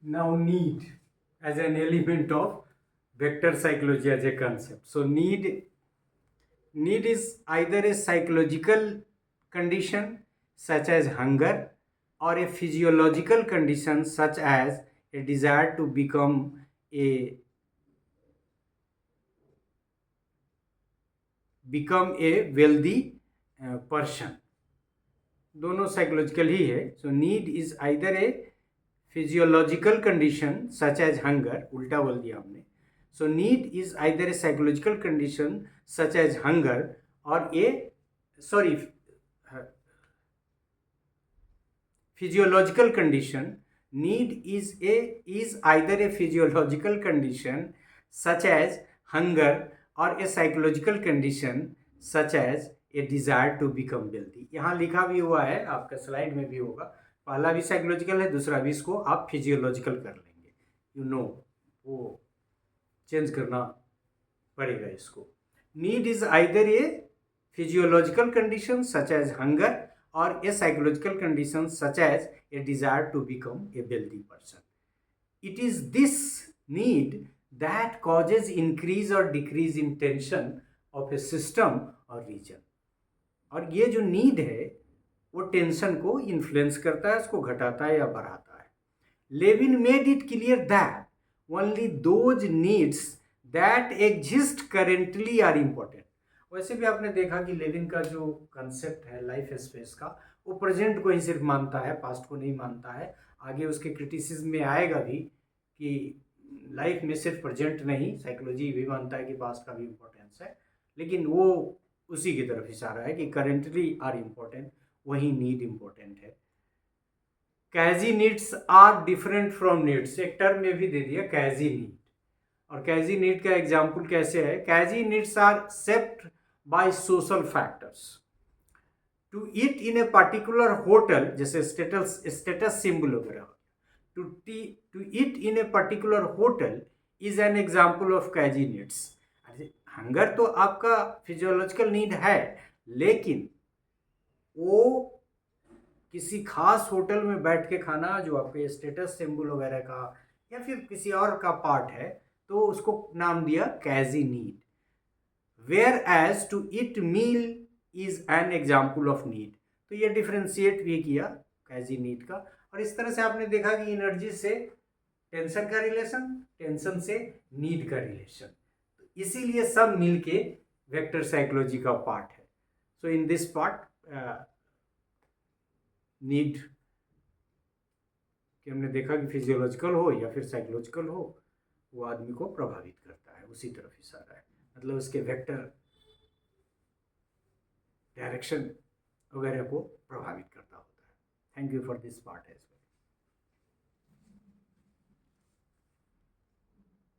Now need as an element of vector psychology as a concept. So need is either a psychological condition such as hunger or a physiological condition such as a desire to a become a wealthy person. दोनों psychological ही है. So need is either a physiological condition such as hunger, उल्टा बोल दिया हमने. So need is either a psychological condition such as hunger और a sorry physiological condition. Need is either a physiological condition such as hunger or a psychological condition such as a desire to become wealthy. यहाँ लिखा भी हुआ है, आपका slide में भी होगा. पहला भी साइकोलॉजिकल है, दूसरा भी. इसको आप फिजियोलॉजिकल कर लेंगे. वो चेंज करना पड़ेगा इसको. Need is either a physiological condition such as hunger or a psychological condition such as a desire to become a wealthy person. It is this need that causes increase or decrease in tension of a system or region. और ये जो need है वो tension को influence करता है, उसको घटाता है या बढ़ाता है. Lewin made it clear that only those needs that exist currently are important. वैसे भी आपने देखा कि लेविन का जो कंसेप्ट है लाइफ स्पेस का, वो प्रेजेंट को ही सिर्फ मानता है, पास्ट को नहीं मानता है. आगे उसके क्रिटिसिज्म में आएगा भी कि लाइफ में सिर्फ प्रेजेंट नहीं, साइकोलॉजी भी मानता है कि पास्ट का भी इम्पोर्टेंस है, लेकिन वो उसी की तरफ इशारा है कि करेंटली आर इम्पोर्टेंट, वही नीड इम्पोर्टेंट है. कैजी needs are different from needs, एक टर्म में भी दे दिया कैजी नीड. और कैजी नीड का एग्जाम्पल कैसे है? कैजी needs are shaped by social factors. To eat in a particular hotel, जैसे स्टेटस सिंबल वगैरह, to eat in a particular hotel is an example of कैजी नीड्स. हंगर तो आपका फिजियोलॉजिकल नीड है, लेकिन वो किसी खास होटल में बैठ के खाना जो आपके स्टेटस सिंबल वगैरह का या फिर किसी और का पार्ट है, तो उसको नाम दिया कैजी need. Whereas to eat meal is an example of need. तो ये डिफ्रेंशिएट भी किया कैजी नीड का. और इस तरह से आपने देखा कि एनर्जी से टेंशन का रिलेशन, टेंशन से नीड का रिलेशन, तो इसीलिए सब मिलके वेक्टर साइकोलॉजी का पार्ट है. सो इन दिस पार्ट नीड कि हमने देखा कि फिजियोलॉजिकल हो या फिर साइकोलॉजिकल हो, वो आदमी को प्रभावित करता है, उसी तरफ इशारा है. मतलब उसके वेक्टर डायरेक्शन वगैरह को प्रभावित करता होता है. Thank you for this part as well.